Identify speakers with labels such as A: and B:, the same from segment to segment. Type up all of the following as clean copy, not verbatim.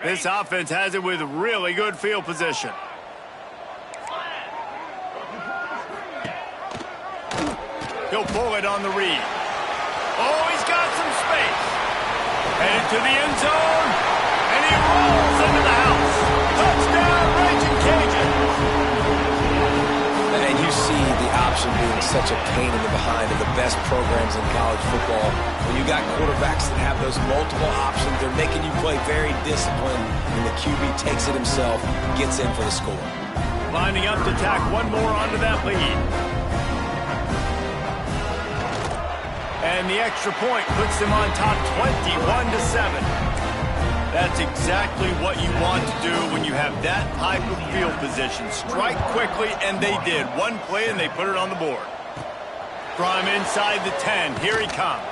A: This offense has it with really good field position. He'll pull it on the read. Oh, he's got some space. Headed to the end zone, and he rolls into the house. Touchdown, Raging Cajun.
B: And you see the option being such a pain in the behind of the best programs in college football. When you got quarterbacks that have those multiple options, they're making you play very disciplined, and the QB takes it himself, gets in for the score.
A: Lining up to tack one more onto that lead. And the extra point puts them on top 21-7. That's exactly what you want to do when you have that type of field position. Strike quickly, and they did. One play, and they put it on the board. From inside the 10, here he comes.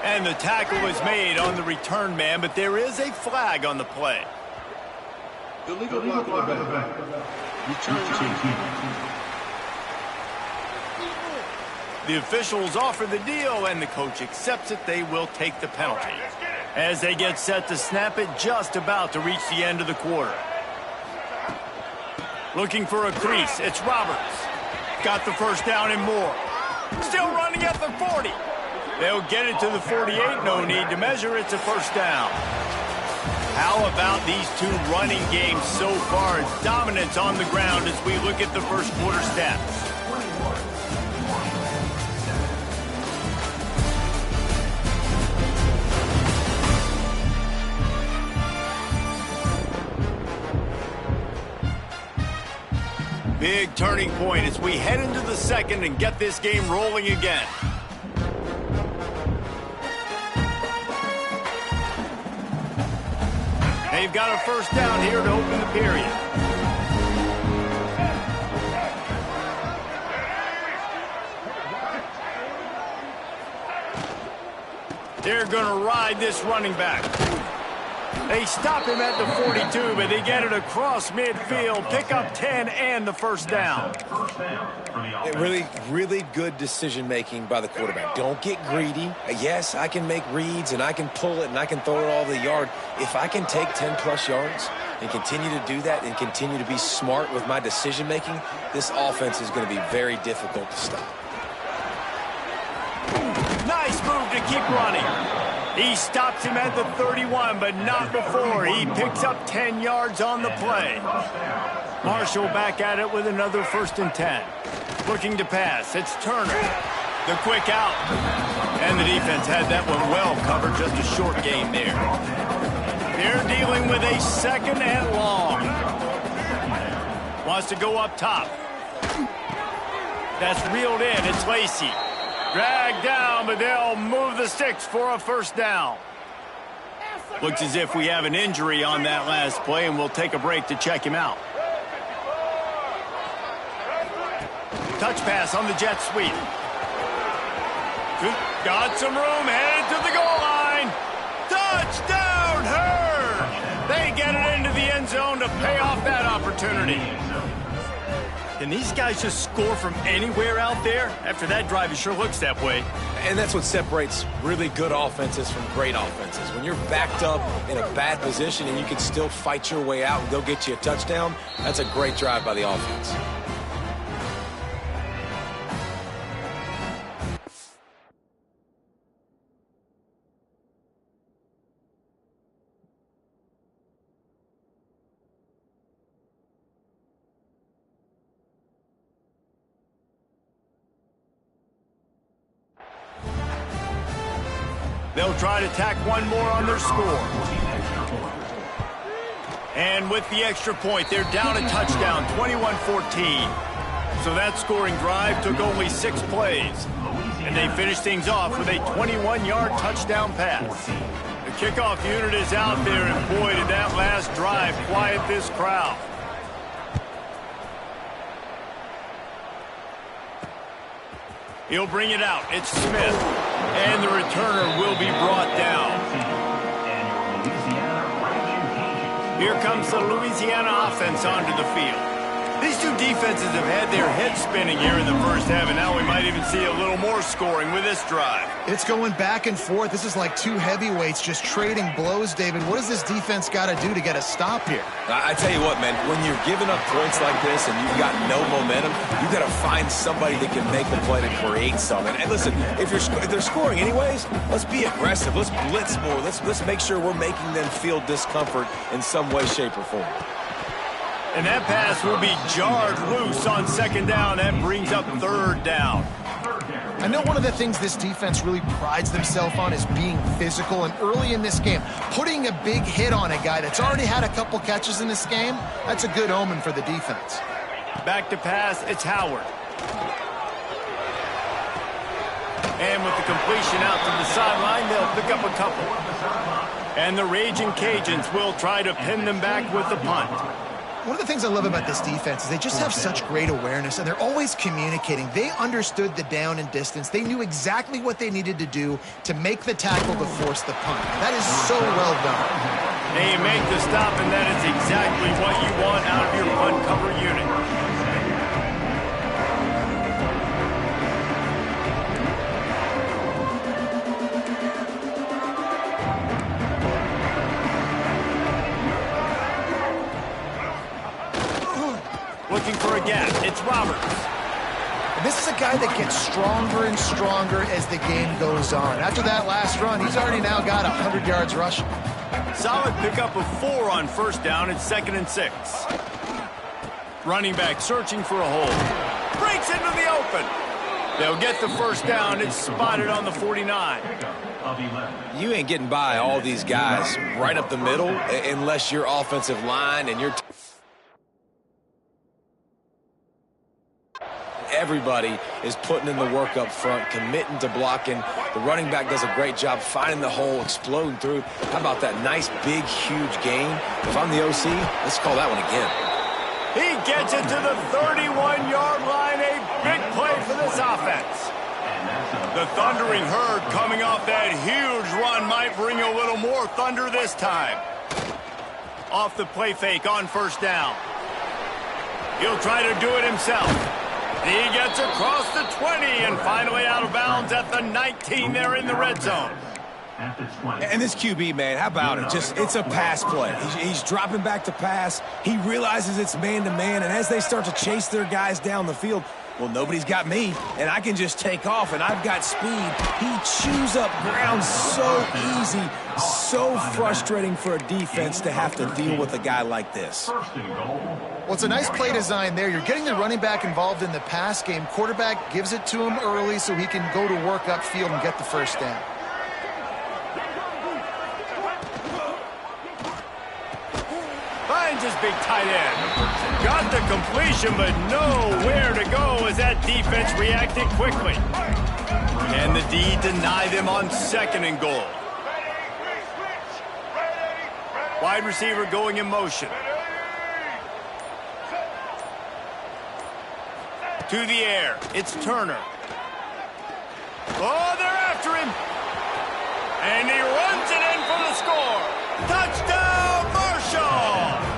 A: And the tackle is made on the return man, but there is a flag on the play.
C: Illegal block on the back. Return team.
A: The officials offer the deal, and the coach accepts it. They will take the penalty. As they get set to snap it, just about to reach the end of the quarter. Looking for a crease, it's Roberts. Got the first down and more. Still running at the 40. They'll get it to the 48, no need to measure, it's a first down. How about these two running games so far? It's dominance on the ground as we look at the first quarter stats. Big turning point as we head into the second and get this game rolling again. They've got a first down here to open the period. They're going to ride this running back. They stop him at the 42, but they get it across midfield, pick up 10 and the first down.
B: Really good decision-making by the quarterback. Don't get greedy. Yes, I can make reads, and I can pull it, and I can throw it all the yard. If I can take 10-plus yards and continue to do that and continue to be smart with my decision-making, this offense is going to be very difficult to stop.
A: Nice move to keep running. He stops him at the 31, but not before. He picks up 10 yards on the play. Marshall back at it with another 1st and 10. Looking to pass. It's Turner. The quick out. And the defense had that one well covered. Just a short gain there. They're dealing with a 2nd and long. Wants to go up top. That's reeled in. It's Lacey. Dragged down, but they'll move the sticks for a first down. Looks as if we have an injury on that last play, and we'll take a break to check him out. Touch pass on the jet sweep. Got some room, headed to the goal line. Touchdown, Herd! They get it into the end zone to pay off that opportunity. Can these guys just score from anywhere out there? After that drive, it sure looks that way.
B: And that's what separates really good offenses from great offenses. When you're backed up in a bad position and you can still fight your way out and go get you a touchdown, that's a great drive by the offense.
A: They'll try to tack one more on their score. And with the extra point, they're down a touchdown, 21-14. So that scoring drive took only 6 plays. And they finished things off with a 21-yard touchdown pass. The kickoff unit is out there, and boy, did that last drive quiet this crowd. He'll bring it out. It's Smith. And the returner will be brought down. Here comes the Louisiana offense onto the field. These two defenses have had their heads spinning here in the first half, and now we might even see a little more scoring with this drive.
D: It's going back and forth. This is like two heavyweights just trading blows, David. What does this defense got to do to get a stop here?
B: I tell you what, man, when you're giving up points like this and you've got no momentum, you got to find somebody that can make a play to create something. And listen, if they're scoring anyways, let's be aggressive. Let's blitz more. Let's make sure we're making them feel discomfort in some way, shape, or form.
A: And that pass will be jarred loose on second down. That brings up third down.
D: I know one of the things this defense really prides themselves on is being physical, and early in this game, putting a big hit on a guy that's already had a couple catches in this game, that's a good omen for the defense.
A: Back to pass, it's Howard. And with the completion out to the sideline, they'll pick up a couple. And the Raging Cajuns will try to pin them back with the punt.
D: One of the things I love about this defense is they just have such great awareness, and they're always communicating. They understood the down and distance. They knew exactly what they needed to do to make the tackle to force the punt. That is so well done.
A: They make the stop, and that is exactly what you want out of your punt cover unit. Looking for a gap. It's Roberts.
D: And this is a guy that gets stronger and stronger as the game goes on. After that last run, he's already now got 100 yards rushing.
A: Solid pickup of 4 on first down. It's 2nd and 6. Running back searching for a hole. Breaks into the open. They'll get the first down. It's spotted on the 49.
B: You ain't getting by all these guys right up the middle unless your offensive line and your everybody is putting in the work up front, committing to blocking. The running back does a great job finding the hole, exploding through. How about that nice, big, huge gain? If I'm the OC, let's call that one again.
A: He gets it to the 31-yard line. A big play for this offense. The thundering herd coming off that huge run might bring a little more thunder this time. Off the play fake on first down. He'll try to do it himself. He gets across the 20 and finally out of bounds at the 19 there in the red zone.
B: And this QB, man, how about it? It's a pass play. He's dropping back to pass. He realizes it's man-to-man, and as they start to chase their guys down the field, well, nobody's got me, and I can just take off, and I've got speed. He chews up ground so easy, so frustrating for a defense to have to deal with a guy like this.
D: Well, it's a nice play design there. You're getting the running back involved in the pass game. Quarterback gives it to him early so he can go to work upfield and get the first down.
A: Finds his big tight end. Got the completion, but nowhere to go as that defense reacted quickly. And the D deny them on 2nd and goal. Wide receiver going in motion. To the air. It's Turner. Oh, they're after him. And he runs it in for the score. Touchdown, Marshall.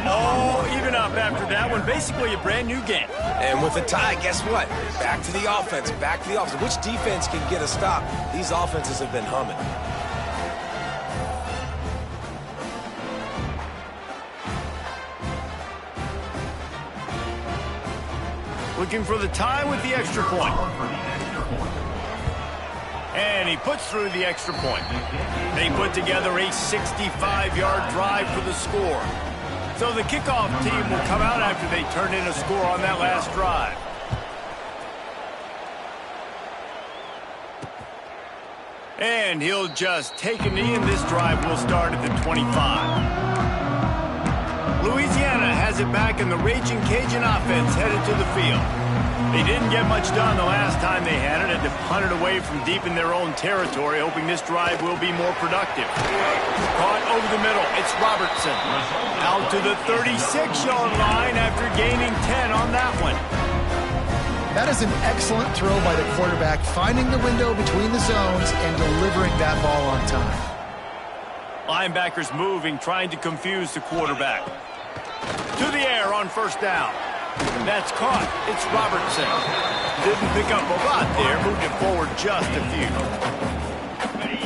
A: Oh, even up after that one. Basically a brand new game.
B: And with a tie, guess what? Back to the offense. Back to the offense. Which defense can get a stop? These offenses have been humming.
A: Looking for the tie with the extra point. And he puts through the extra point. They put together a 65-yard drive for the score. So the kickoff team will come out after they turn in a score on that last drive. And he'll just take a knee, and this drive will start at the 25. Louisiana has it back, and the Raging Cajun offense headed to the field. They didn't get much done the last time they had it, and to punt it away from deep in their own territory, hoping this drive will be more productive. Caught over the middle. It's Robertson. Out to the 36-yard line after gaining 10 on that one.
D: That is an excellent throw by the quarterback, finding the window between the zones and delivering that ball on time.
A: Linebackers moving, trying to confuse the quarterback. To the air on first down. That's caught. It's Robertson. Didn't pick up a lot there. Moved it forward just a few.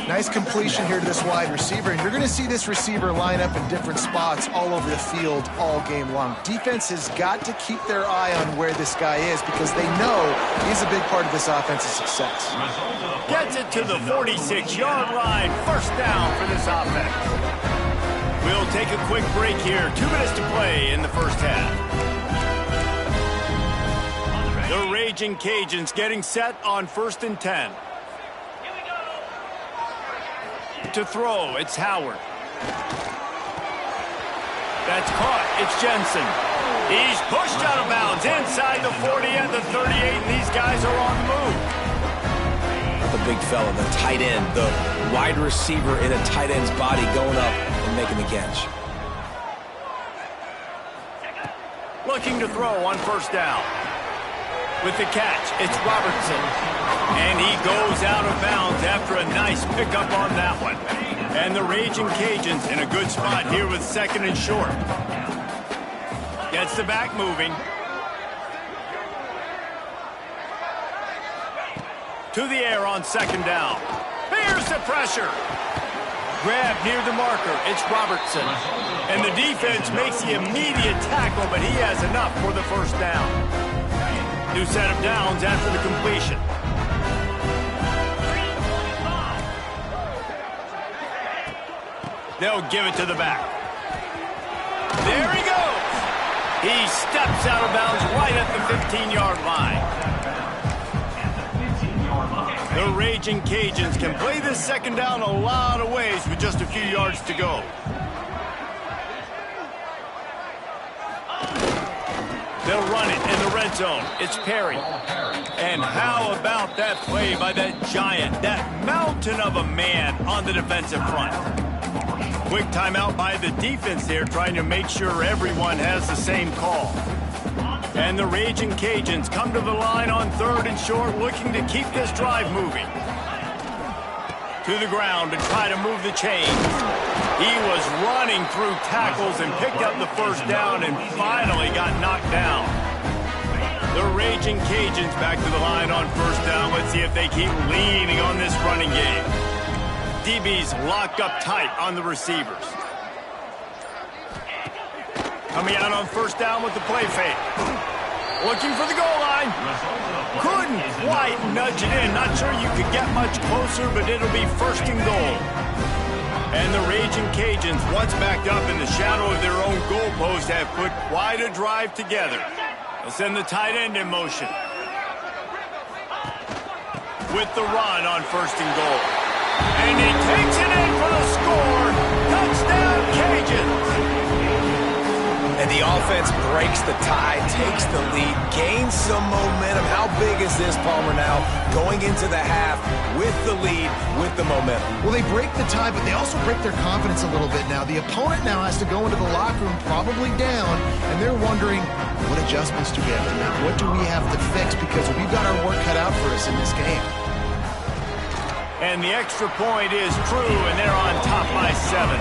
D: Nice completion here to this wide receiver, and you're going to see this receiver line up in different spots all over the field all game long. Defense has got to keep their eye on where this guy is because they know he's a big part of this offense's success.
A: Gets it to the 46-yard line. First down for this offense. We'll take a quick break here. 2 minutes to play in the first half. The Raging Cajuns getting set on 1st and 10. To throw, it's Howard. That's caught. It's Jensen. He's pushed out of bounds inside the 40 and the 38, and these guys are on the move.
B: The big fella, the tight end, the wide receiver in a tight end's body going up and making the catch.
A: Looking to throw on first down. With the catch, it's Robertson. And he goes out of bounds after a nice pickup on that one. And the Raging Cajuns in a good spot here with 2nd and short. Gets the back moving. To the air on 2nd down. Here's the pressure. Grab near the marker. It's Robertson. And the defense makes the immediate tackle, but he has enough for the first down. New set of downs after the completion. They'll give it to the back. There he goes. He steps out of bounds right at the 15-yard line. The Raging Cajuns can play this 2nd down a lot of ways with just a few yards to go. They'll run it in the red zone. It's Perry. And how about that play by that giant, that mountain of a man on the defensive front? Quick timeout by the defense there, trying to make sure everyone has the same call. And the Raging Cajuns come to the line on 3rd and short, looking to keep this drive moving. To the ground to try to move the chains. He was running through tackles and picked up the first down and finally got knocked down. The Raging Cajuns back to the line on first down. Let's see if they keep leaning on this running game. DB's locked up tight on the receivers. Coming out on first down with the play fake. Looking for the goal line. Couldn't quite nudge it in. Not sure you could get much closer, but it'll be 1st and goal. And the Raging Cajuns, once backed up in the shadow of their own goalpost, have put quite a drive together. They'll send the tight end in motion. With the run on 1st and goal. And he takes it in for the score. Touchdown, Cajuns.
B: And the offense breaks the tie, takes the lead, gains some momentum. How big is this, Palmer, now going into the half with the lead, with the momentum?
D: Well, they break the tie, but they also break their confidence a little bit now. The opponent now has to go into the locker room probably down, and they're wondering, what adjustments do we have to make? What do we have to fix? Because we've got our work cut out for us in this game.
A: And the extra point is true, and they're on top by 7.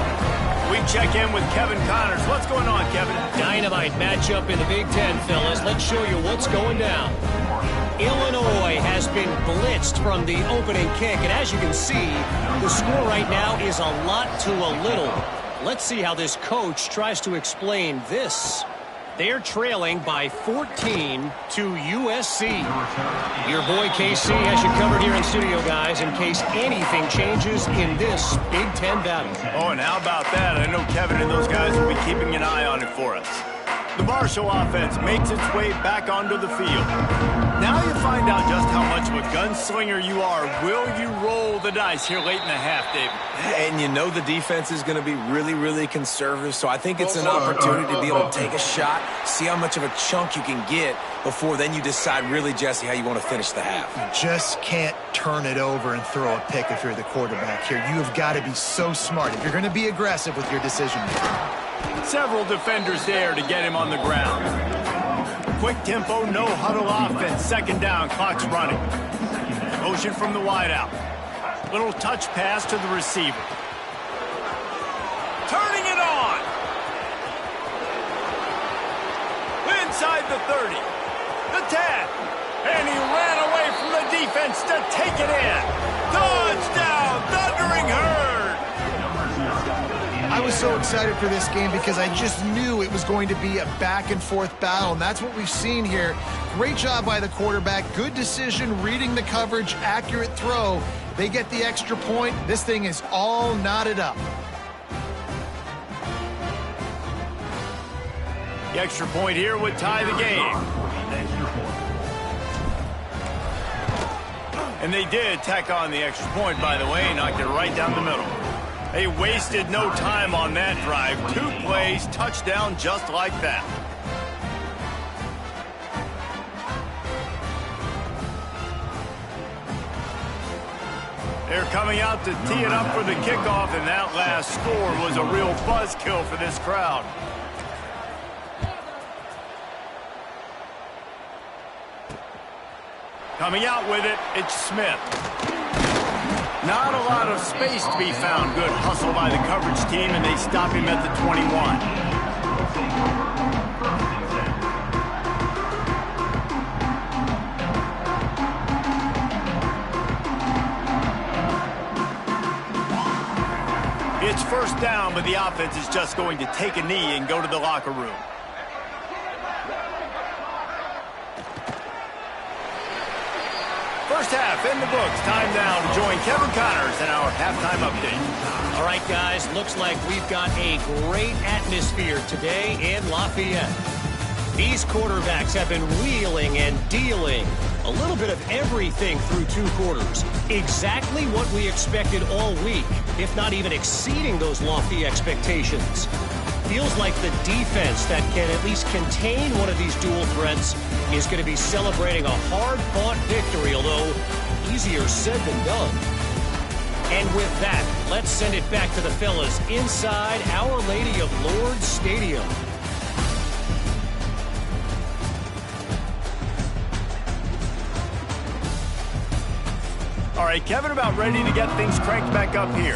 A: We check in with Kevin Connors. What's going on, Kevin?
E: Dynamite matchup in the Big Ten, fellas. Let's show you what's going down. Illinois has been blitzed from the opening kick, and as you can see, the score right now is a lot to a little. Let's see how this coach tries to explain this. They're trailing by 14 to USC. Your boy KC has you covered here in studio, guys, in case anything changes in this Big Ten battle.
A: Oh, and how about that? I know Kevin and those guys will be keeping an eye on it for us. The Marshall offense makes its way back onto the field. Now you find out just how much of a gunslinger you are. Will you roll the dice here late in the half, David?
B: And you know the defense is going to be really, really conservative, so I think it's an opportunity to be able to take a shot, see how much of a chunk you can get before then you decide really, Jesse, how you want to finish the half.
D: You just can't turn it over and throw a pick if you're the quarterback here. You have got to be so smart if you're going to be aggressive with your decision making.
A: Several defenders there to get him on the ground. Quick tempo, no huddle offense. 2nd down, clock's running. Motion from the wideout. Little touch pass to the receiver. Turning it on. the 30, the 10, and he ran away from the defense to take it in. Touchdown, Thundering Herd!
D: I was so excited for this game because I just knew it was going to be a back-and-forth battle, and that's what we've seen here. Great job by the quarterback. Good decision, reading the coverage, accurate throw. They get the extra point. This thing is all knotted up.
A: The extra point here would tie the game. And they did tack on the extra point, by the way, knocked it right down the middle. They wasted no time on that drive. 2 plays, touchdown just like that. They're coming out to tee it up for the kickoff, and that last score was a real buzzkill for this crowd. Coming out with it, it's Smith. Not a lot of space to be found. Good hustle by the coverage team, and they stop him at the 21. It's first down, but the offense is just going to take a knee and go to the locker room. First half in the books. Time now to join Kevin Connors in our halftime update.
E: All right, guys, looks like we've got a great atmosphere today in Lafayette. These quarterbacks have been wheeling and dealing. A little bit of everything through 2 quarters. Exactly what we expected all week, if not even exceeding those lofty expectations. Feels like the defense that can at least contain one of these dual threats is going to be celebrating a hard-fought victory, although easier said than done. And with that, let's send it back to the fellas inside Our Lady of Lourdes Stadium.
A: All right, Kevin, about ready to get things cranked back up here.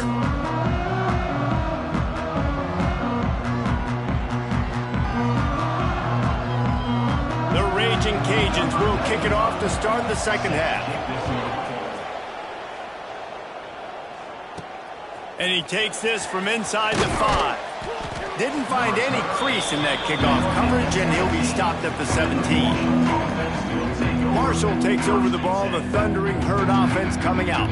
A: The Raging Cajuns will kick it off to start the second half. And he takes this from inside the 5. Didn't find any crease in that kickoff coverage, and he'll be stopped at the 17. Marshall takes over the ball. The Thundering Herd offense coming out.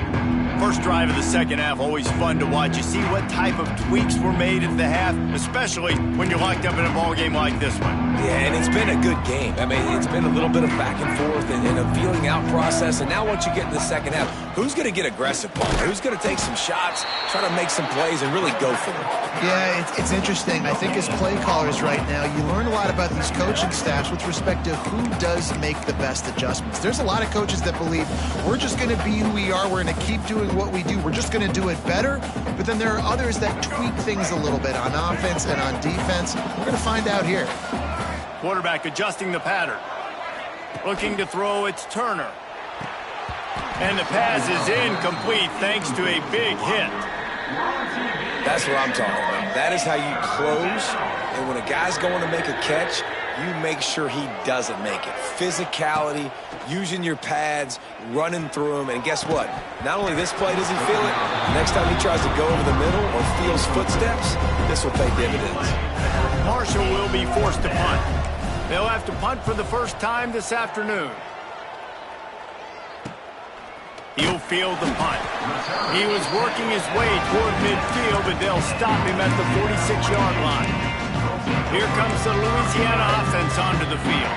A: First drive of the second half, always fun to watch. You see what type of tweaks were made at the half, especially when you're locked up in a ball game like this one.
B: Yeah, and it's been a good game. I mean, it's been a little bit of back and forth and a feeling out process. And now once you get in the second half, who's going to get aggressive, Paul? Who's going to take some shots, try to make some plays, and really go for it?
D: Yeah, it's interesting. I think as play callers right now, you learn a lot about these coaching staffs with respect to who does make the best adjustments. There's a lot of coaches that believe we're just going to be who we are. We're going to keep doing what we do. We're just going to do it better. But then there are others that tweak things a little bit on offense and on defense. We're going to find out here.
A: Quarterback adjusting the pattern. Looking to throw, it's Turner. And the pass is incomplete thanks to a big hit.
B: That's what I'm talking about. That is how you close. And when a guy's going to make a catch, you make sure he doesn't make it. Physicality, using your pads, running through them. And guess what? Not only this play does he feel it, next time he tries to go over the middle or feels footsteps, this will pay dividends.
A: Marshall will be forced to punt. They'll have to punt for the first time this afternoon. He'll field the punt. He was working his way toward midfield, but they'll stop him at the 46-yard line. Here comes the Louisiana offense onto the field.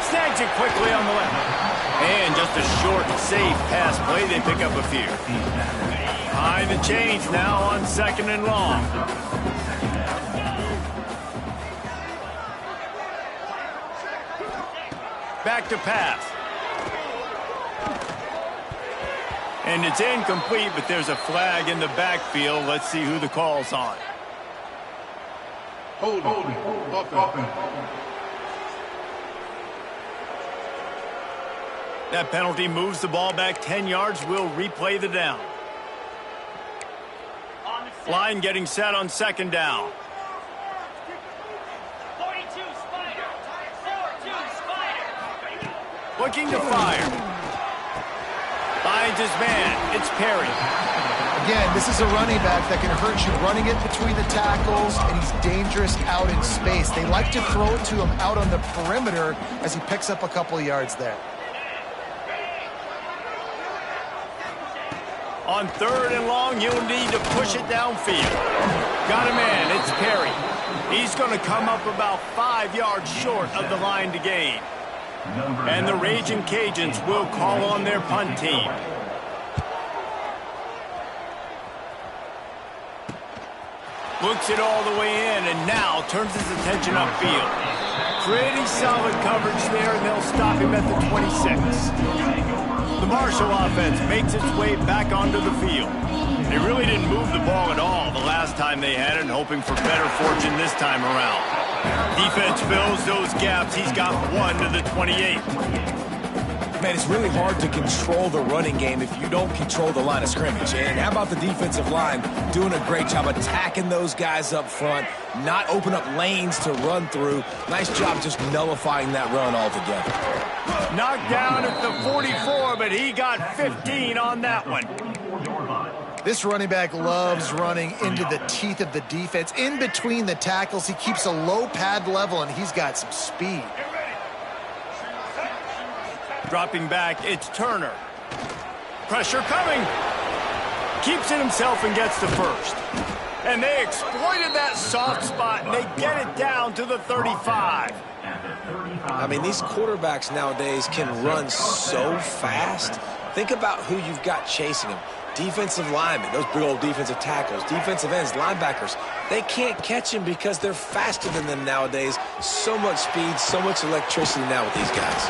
A: Snags it quickly on the left. And just a short, safe pass play. They pick up a few. Behind the chains now on 2nd and long. Back to pass. And it's incomplete, but there's a flag in the backfield. Let's see who the call's on.
C: Hold on.
A: That penalty moves the ball back 10 yards. We'll replay the down. Line getting set on second down.
F: 42 Spider. 4-2 Spider.
A: Looking to fire. Finds his man. It's Perry.
D: Again, this is a running back that can hurt you running it between the tackles, and he's dangerous out in space. They like to throw it to him out on the perimeter as he picks up a couple of yards there.
A: On third and long, you'll need to push it downfield. Got a man. It's Perry. He's going to come up about 5 yards short of the line to gain. And the Raging Cajuns will call on their punt team. Looks it all the way in and now turns his attention upfield. Pretty solid coverage there, and they'll stop him at the 26. The Marshall offense makes its way back onto the field. They really didn't move the ball at all the last time they had it, and hoping for better fortune this time around. Defense fills those gaps. He's got one to the 28.
B: Man, it's really hard to control the running game if you don't control the line of scrimmage. And how about the defensive line doing a great job attacking those guys up front, not open up lanes to run through. Nice job just nullifying that run altogether.
A: Knocked down at the 44, but he got 15 on that one.
D: This running back loves running into the teeth of the defense. In between the tackles, he keeps a low pad level, and he's got some speed.
A: Dropping back, it's Turner. Pressure coming. Keeps it himself and gets the first. And they exploited that soft spot, and they get it down to the 35.
B: I mean, these quarterbacks nowadays can run so fast. Think about who you've got chasing them. Defensive linemen, those big old defensive tackles, defensive ends, linebackers. They can't catch them because they're faster than them nowadays. So much speed, so much electricity now with these guys.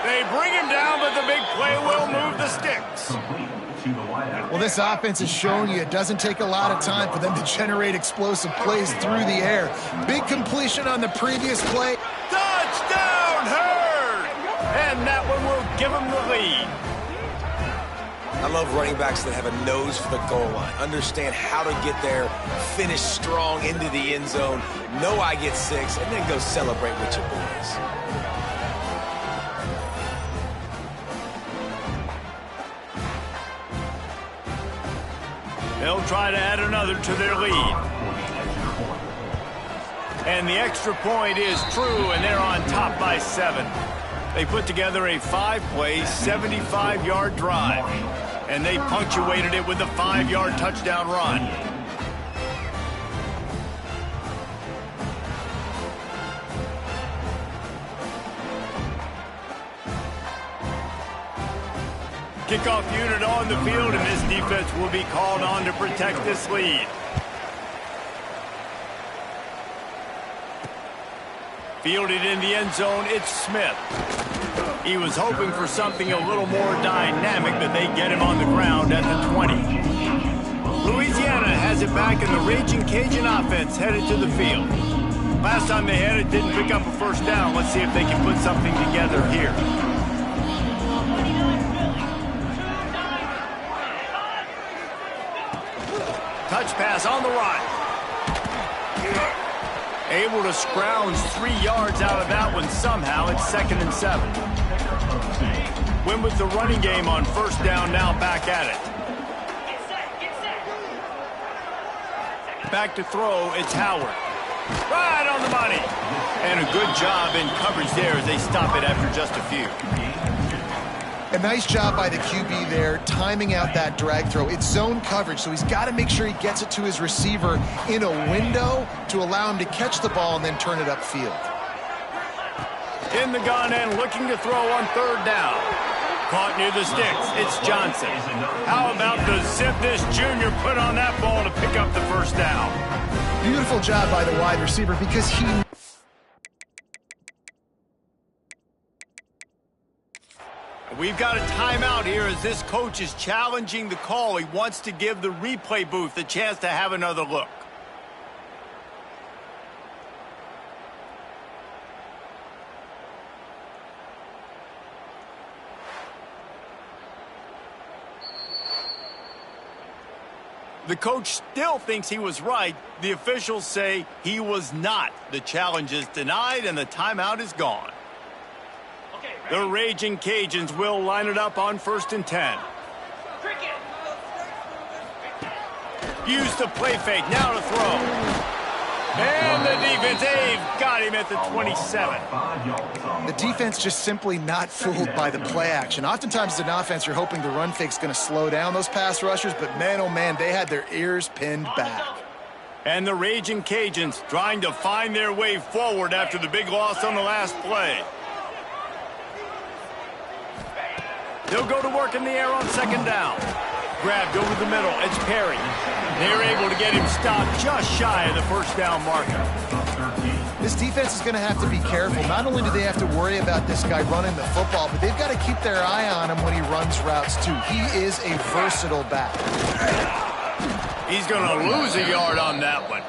A: They bring him down, but the big play will move the sticks.
D: Well, this offense has shown you it doesn't take a lot of time for them to generate explosive plays through the air. Big completion on the previous play.
A: Touchdown, Hurd! And that one will give them the lead.
B: I love running backs that have a nose for the goal line, understand how to get there, finish strong into the end zone, know I get 6, and then go celebrate with your boys.
A: They'll try to add another to their lead. And the extra point is true, and they're on top by 7. They put together a 5-play, 75-yard drive, and they punctuated it with a 5-yard touchdown run. Kickoff unit on the field, and this defense will be called on to protect this lead. Fielded in the end zone, it's Smith. He was hoping for something a little more dynamic, but they get him on the ground at the 20. Louisiana has it back, and the Raging Cajun offense headed to the field. Last time they had it, didn't pick up a first down. Let's see if they can put something together here. Touch pass on the run. Able to scrounge 3 yards out of that one somehow. It's 2nd and 7. Win with the running game on first down, now back at it. Back to throw, it's Howard. Right on the money. And a good job in coverage there as they stop it after just a few.
D: A nice job by the QB there, timing out that drag throw. It's zone coverage, so he's got to make sure he gets it to his receiver in a window to allow him to catch the ball and then turn it upfield.
A: In the gun and looking to throw on third down. Caught near the sticks. It's Johnson. How about the zip this junior put on that ball to pick up the first down?
D: Beautiful job by the wide receiver because he...
A: We've got a timeout here as this coach is challenging the call. He wants to give the replay booth a chance to have another look. The coach still thinks he was right. The officials say he was not. The challenge is denied, and the timeout is gone. The Raging Cajuns will line it up on 1st and 10. Use the play fake, now to throw. And the defense, they've got him at the 27.
D: The defense just simply not fooled by the play action. Oftentimes as an offense, you're hoping the run fake's going to slow down those pass rushers, but man, oh man, they had their ears pinned back.
A: And the Raging Cajuns trying to find their way forward after the big loss on the last play. They'll go to work in the air on 2nd down. Grabbed over the middle. It's Perry. They're able to get him stopped just shy of the 1st down marker.
D: This defense is going to have to be careful. Not only do they have to worry about this guy running the football, but they've got to keep their eye on him when he runs routes too. He is a versatile back.
A: He's going to lose a yard on that one.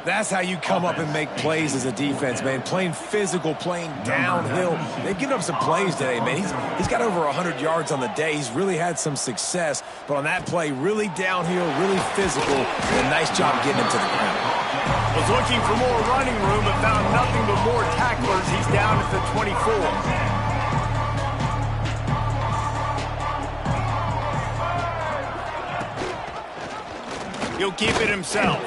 B: That's how you come up and make plays as a defense, man. Playing physical, playing downhill. They've given up some plays today, man. He's got over 100 yards on the day. He's really had some success. But on that play, really downhill, really physical, and a nice job getting him to the ground.
A: Was looking for more running room, but found nothing but more tacklers. He's down at the 24. He'll keep it himself.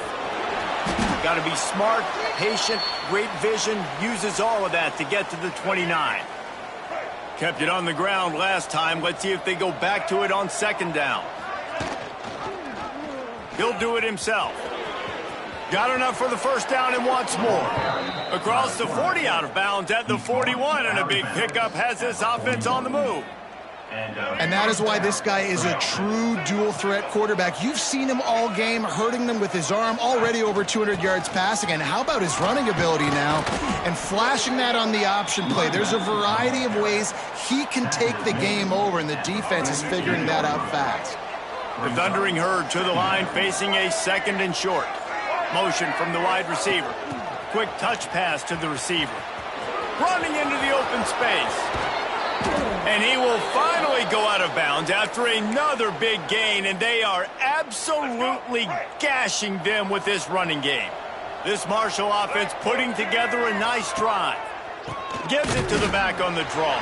A: Got to be smart, patient, great vision, uses all of that to get to the 29. Kept it on the ground last time. Let's see if they go back to it on 2nd down. He'll do it himself. Got enough for the 1st down and wants more. Across the 40, out of bounds at the 41, and a big pickup has this offense on the move.
D: And that is why this guy is a true dual-threat quarterback. You've seen him all game, hurting them with his arm, already over 200 yards passing. And how about his running ability now? And flashing that on the option play. There's a variety of ways he can take the game over, and the defense is figuring that out fast.
A: The Thundering Herd to the line, facing a 2nd and short. Motion from the wide receiver. Quick touch pass to the receiver. Running into the open space. And he will finally go out of bounds after another big gain, and they are absolutely gashing them with this running game. This Marshall offense putting together a nice drive. Gives it to the back on the draw.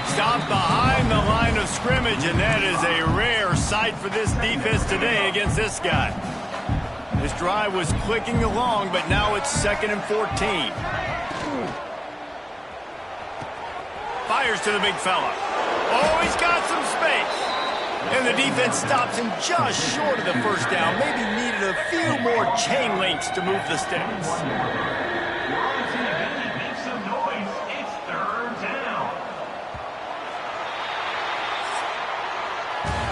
A: Stopped behind the line of scrimmage, and that is a rare sight for this defense today against this guy. This drive was clicking along, but now it's 2nd and 14. Fires to the big fella. Oh, he's got some space. And the defense stops him just short of the 1st down. Maybe needed a few more chain links to move the sticks.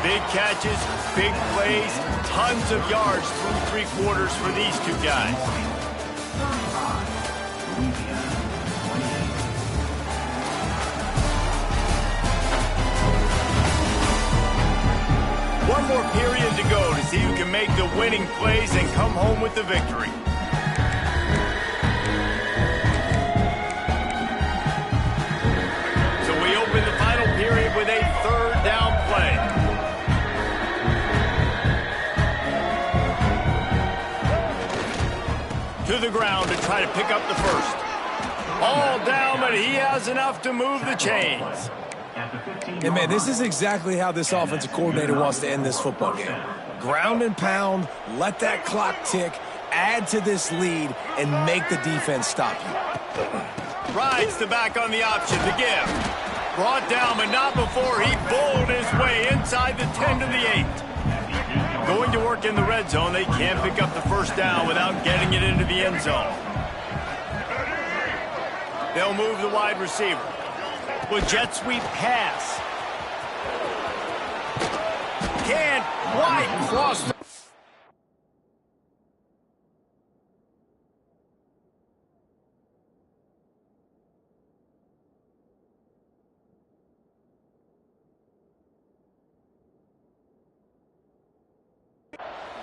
A: Big catches, big plays, tons of yards through 3 quarters for these two guys. One more period to go to see who can make the winning plays and come home with the victory. So we open the final period with a 3rd down play. To the ground to try to pick up the 1st. All down, but he has enough to move the chains.
B: And, man, this is exactly how this offensive coordinator wants to end this football game. Ground and pound, let that clock tick, add to this lead, and make the defense stop you.
A: Rides the back on the option to give. Brought down, but not before he bowled his way inside the 10 to the 8. Going to work in the red zone, they can't pick up the 1st down without getting it into the end zone. They'll move the wide receiver. With jet sweep pass. Can't quite cross the...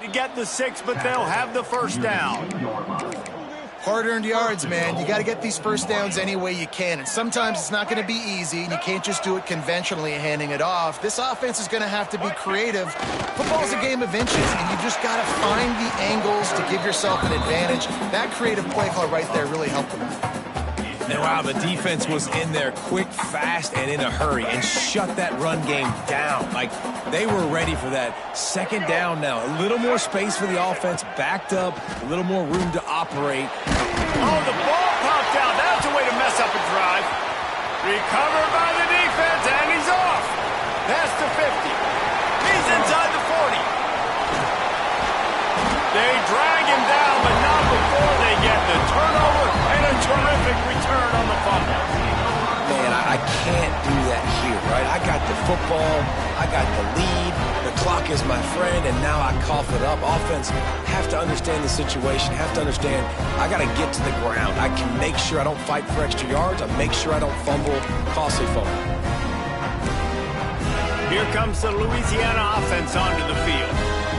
A: to get the 6, but they'll have the 1st down.
D: Hard-earned yards, man. You got to get these first downs any way you can. And sometimes it's not going to be easy, and you can't just do it conventionally handing it off. This offense is going to have to be creative. Football's a game of inches, and you just got to find the angles to give yourself an advantage. That creative play call right there really helped them.
B: And wow, the defense was in there quick, fast, and in a hurry and shut that run game down. Like, they were ready for that. Second down now. A little more space for the offense, backed up, a little more room to operate.
A: Oh, the ball popped out. That's a way to mess up a drive. Recovered by the defense, and he's off. That's the 50. He's inside the 40. They drag him down, but not before they get the turnover and a terrific return on the fumble.
B: Man, I can't do that here, right? I got the football, I got the lead, the clock is my friend, and now I cough it up. Offense have to understand the situation, have to understand I got to get to the ground. I can make sure I don't fight for extra yards. I make sure I don't fumble, costly fumble.
A: Here comes the Louisiana offense onto the field.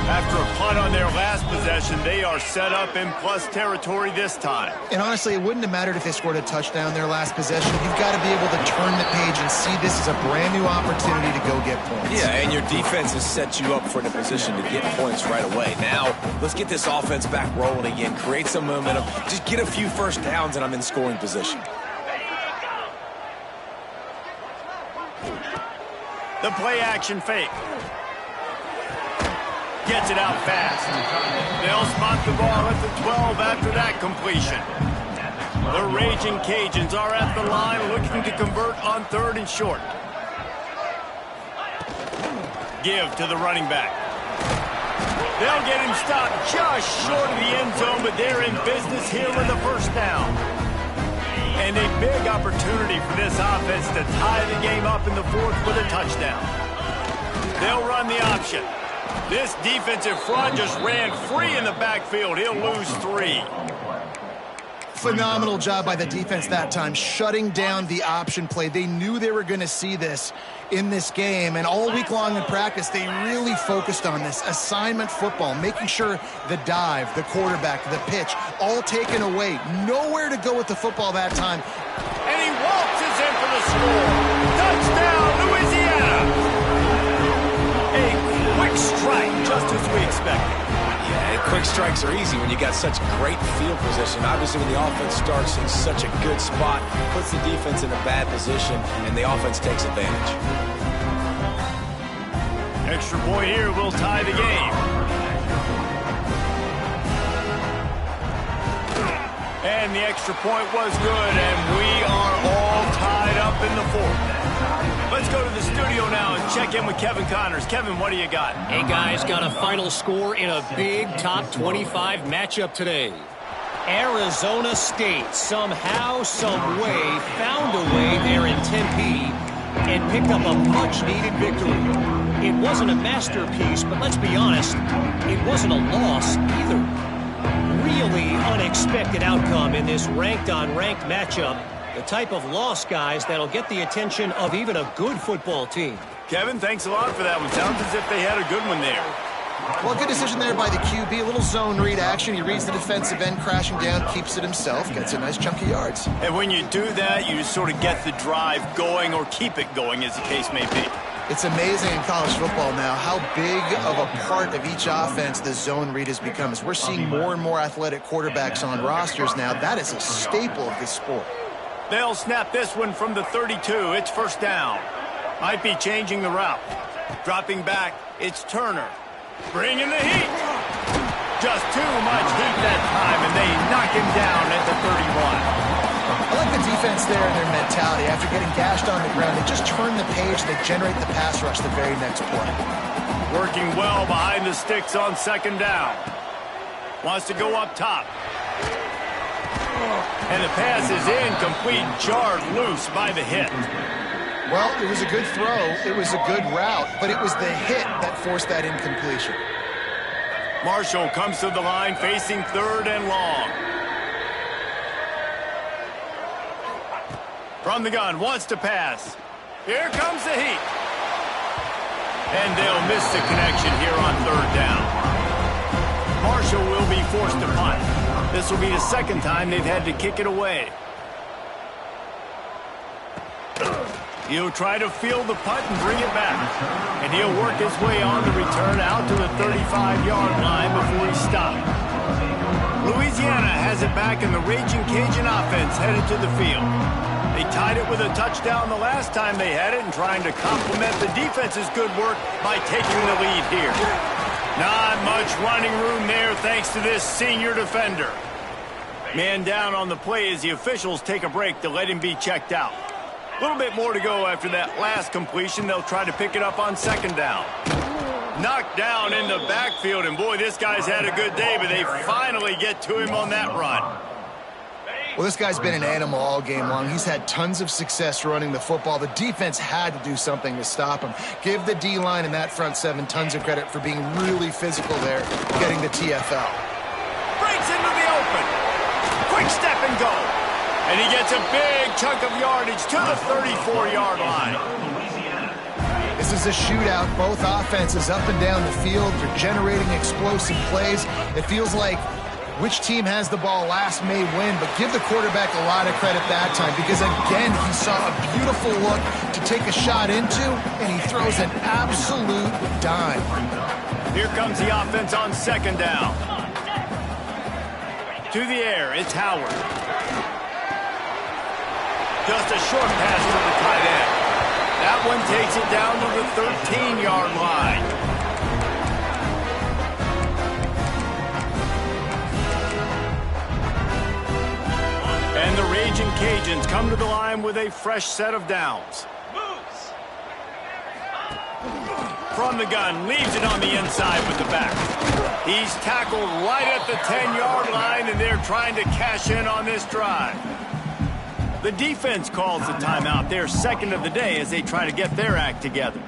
A: After a punt on their last possession, they are set up in plus territory this time.
D: And honestly, it wouldn't have mattered if they scored a touchdown their last possession. You've got to be able to turn the page and see this as a brand new opportunity to go get points.
B: Yeah, and your defense has set you up for the position to get points right away. Now, let's get this offense back rolling again, create some momentum, just get a few first downs, and I'm in scoring position.
A: The play action fake. Gets it out fast. They'll spot the ball at the 12 after that completion. The Raging Cajuns are at the line looking to convert on 3rd and short. Give to the running back. They'll get him stopped just short of the end zone, but they're in business here with a first down. And a big opportunity for this offense to tie the game up in the 4th with a touchdown. They'll run the option. This defensive front just ran free in the backfield. He'll lose 3.
D: Phenomenal job by the defense that time, shutting down the option play. They knew they were going to see this in this game, and all week long in practice, they really focused on this assignment football, making sure the dive, the quarterback, the pitch, all taken away. Nowhere to go with the football that time.
A: And he waltzes in for the score. Touchdown, Louisiana! A quick strike, just as we expected.
B: Yeah, and quick strikes are easy when you got such great field position. Obviously, when the offense starts in such a good spot, puts the defense in a bad position, and the offense takes advantage.
A: Extra point here will tie the game. And the extra point was good, and we are all tied up in the 4th. Let's go to the studio now and check in with Kevin Connors. Kevin, what do you got?
E: Hey, guys, got a final score in a big top 25 matchup today. Arizona State somehow, some way, found a way there in Tempe and picked up a much-needed victory. It wasn't a masterpiece, but let's be honest, it wasn't a loss either. Really unexpected outcome in this ranked-on-ranked matchup. The type of loss, guys, that'll get the attention of even a good football team.
A: Kevin, thanks a lot for that one. Sounds as if they had a good one there.
D: Well, good decision there by the QB. A little zone read action. He reads the defensive end crashing down, keeps it himself, gets a nice chunk of yards.
A: And when you do that, you sort of get the drive going or keep it going, as the case may be.
D: It's amazing in college football now how big of a part of each offense the zone read has become. As we're seeing more and more athletic quarterbacks on rosters now, that is a staple of this sport.
A: They'll snap this one from the 32. It's first down. Might be changing the route. Dropping back, it's Turner. Bringing the heat. Just too much heat that time, and they knock him down at the 31.
D: I like the defense there and their mentality. After getting gashed on the ground, they just turn the page and they generate the pass rush the very next play.
A: Working well behind the sticks on 2nd down. Wants to go up top. And the pass is incomplete, jarred loose by the hit.
D: Well, it was a good throw, it was a good route, but it was the hit that forced that incompletion.
A: Marshall comes to the line facing 3rd and long. From the gun, wants to pass. Here comes the heat. And they'll miss the connection here on 3rd down. Marshall will be forced to punt. This will be the second time they've had to kick it away. He'll try to field the punt and bring it back. And he'll work his way on the return out to the 35-yard line before he stopped. Louisiana has it back, and the Raging Cajun offense headed to the field. They tied it with a touchdown the last time they had it and trying to complement the defense's good work by taking the lead here. Not much running room there thanks to this senior defender. Man down on the play as the officials take a break to let him be checked out. A little bit more to go after that last completion. They'll try to pick it up on second down. Knocked down in the backfield, and boy, this guy's had a good day, but they finally get to him on that run.
D: Well, this guy's been an animal all game long. He's had tons of success running the football. The defense had to do something to stop him. Give the D-line and that front seven tons of credit for being really physical there, getting the TFL.
A: Breaks into the open. Quick step and go. And he gets a big chunk of yardage to the 34-yard line.
D: This is a shootout. Both offenses up and down the field. They're generating explosive plays. It feels like which team has the ball last may win, but give the quarterback a lot of credit that time because, again, he saw a beautiful look to take a shot into, and he throws an absolute dime.
A: Here comes the offense on second down. To the air, it's Howard. Just a short pass to the tight end. That one takes it down to the 13-yard line. And the Raging Cajuns come to the line with a fresh set of downs. From the gun, leaves it on the inside with the back. He's tackled right at the 10-yard line, and they're trying to cash in on this drive. The defense calls the timeout. They're second of the day as they try to get their act together.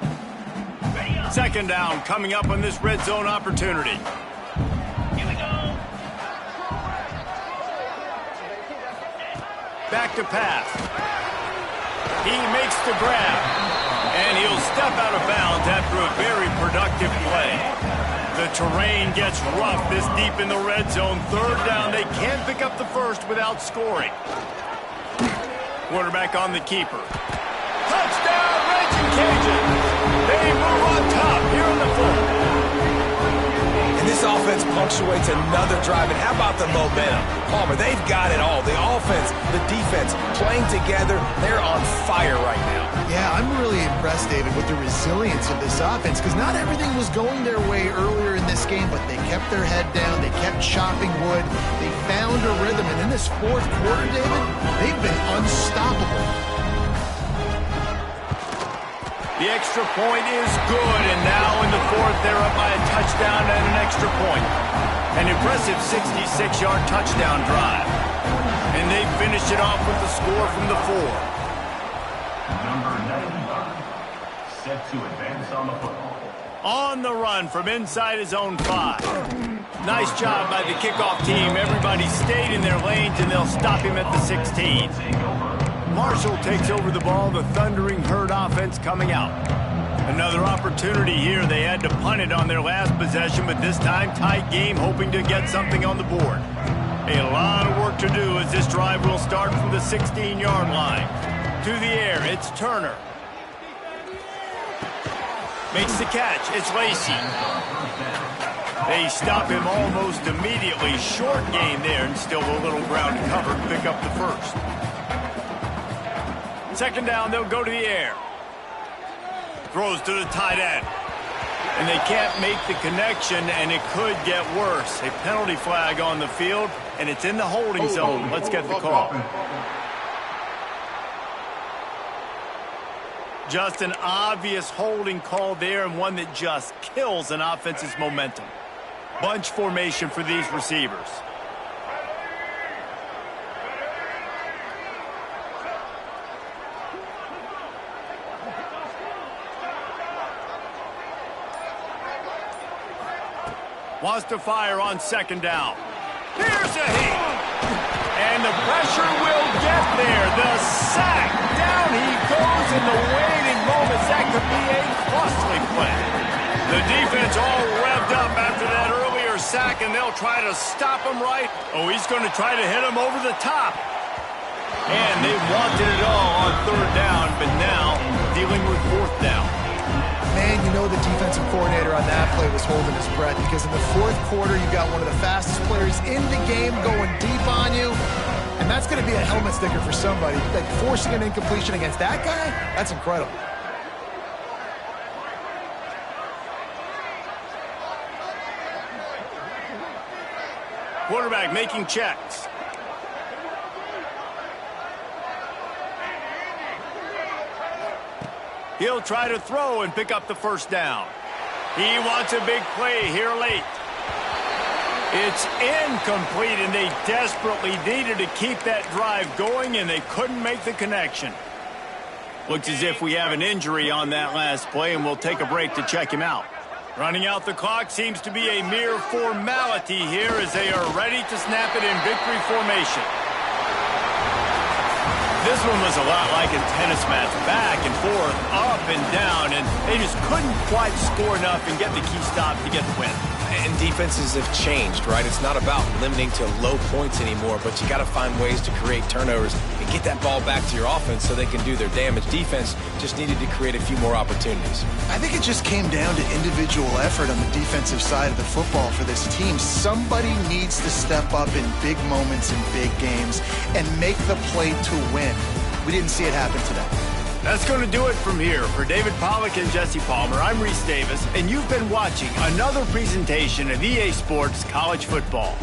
A: Second down coming up on this red zone opportunity. Back to pass. He makes the grab, and he'll step out of bounds after a very productive play. The terrain gets rough this deep in the red zone. Third down, they can't pick up the first without scoring. Quarterback on the keeper. Touchdown, Raging Cajuns! They move on top here in the fourth.
B: And this offense punctuates another drive. And how about the momentum? Palmer, they've got it all. The offense, the defense, playing together. They're on fire right now.
D: Yeah, I'm really impressed, David, with the resilience of this offense because not everything was going their way earlier in this game, but they kept their head down. They kept chopping wood. They found a rhythm. And in this fourth quarter, David, they've been unstoppable.
A: The extra point is good, and now in the fourth, they're up by a touchdown and an extra point. An impressive 66-yard touchdown drive. And they finish it off with the score from the 4.
G: Number 91, set to advance on the football.
A: On the run from inside his own 5. Nice job by the kickoff team. Everybody stayed in their lanes, and they'll stop him at the 16. Marshall takes over the ball. The Thundering Herd offense coming out. Another opportunity here. They had to punt it on their last possession, but this time tight game, hoping to get something on the board. A lot of work to do as this drive will start from the 16-yard line. To the air, it's Turner. Makes the catch, it's Lacey. They stop him almost immediately. Short gain there, and still a little ground to cover to pick up the first. Second down, they'll go to the air. Throws to the tight end. And they can't make the connection, and it could get worse. A penalty flag on the field, and it's in the holding zone. Let's get the call. Just an obvious holding call there, and one that just kills an offense's momentum. Bunch formation for these receivers. Wants to fire on second down. Here's a hit. And the pressure will get there. The sack. Down he goes in the waiting moments. That could be a costly play. The defense all revved up after that earlier sack, and they'll try to stop him right Oh, he's going to try to hit him over the top. And they wanted it all on third down, but now dealing with fourth down.
D: Man, you know the defensive coordinator on that play was holding his breath because in the fourth quarter, you got one of the fastest players in the game going deep on you. And that's going to be a helmet sticker for somebody. Like forcing an incompletion against that guy, that's incredible.
A: Quarterback making checks. He'll try to throw and pick up the first down. He wants a big play here late. It's incomplete, and they desperately needed to keep that drive going, and they couldn't make the connection. Looks as if we have an injury on that last play, and we'll take a break to check him out. Running out the clock seems to be a mere formality here as they are ready to snap it in victory formation. This one was a lot like a tennis match, back and forth, up and down, and they just couldn't quite score enough and get the key stop to get the win.
B: And defenses have changed, right? It's not about limiting to low points anymore, but you got to find ways to create turnovers and get that ball back to your offense so they can do their damage. Defense just needed to create a few more opportunities.
D: I think it just came down to individual effort on the defensive side of the football for this team. Somebody needs to step up in big moments in big games and make the play to win. We didn't see it happen today.
A: That's going to do it from here. For David Pollack and Jesse Palmer, I'm Reese Davis, and you've been watching another presentation of EA Sports College Football.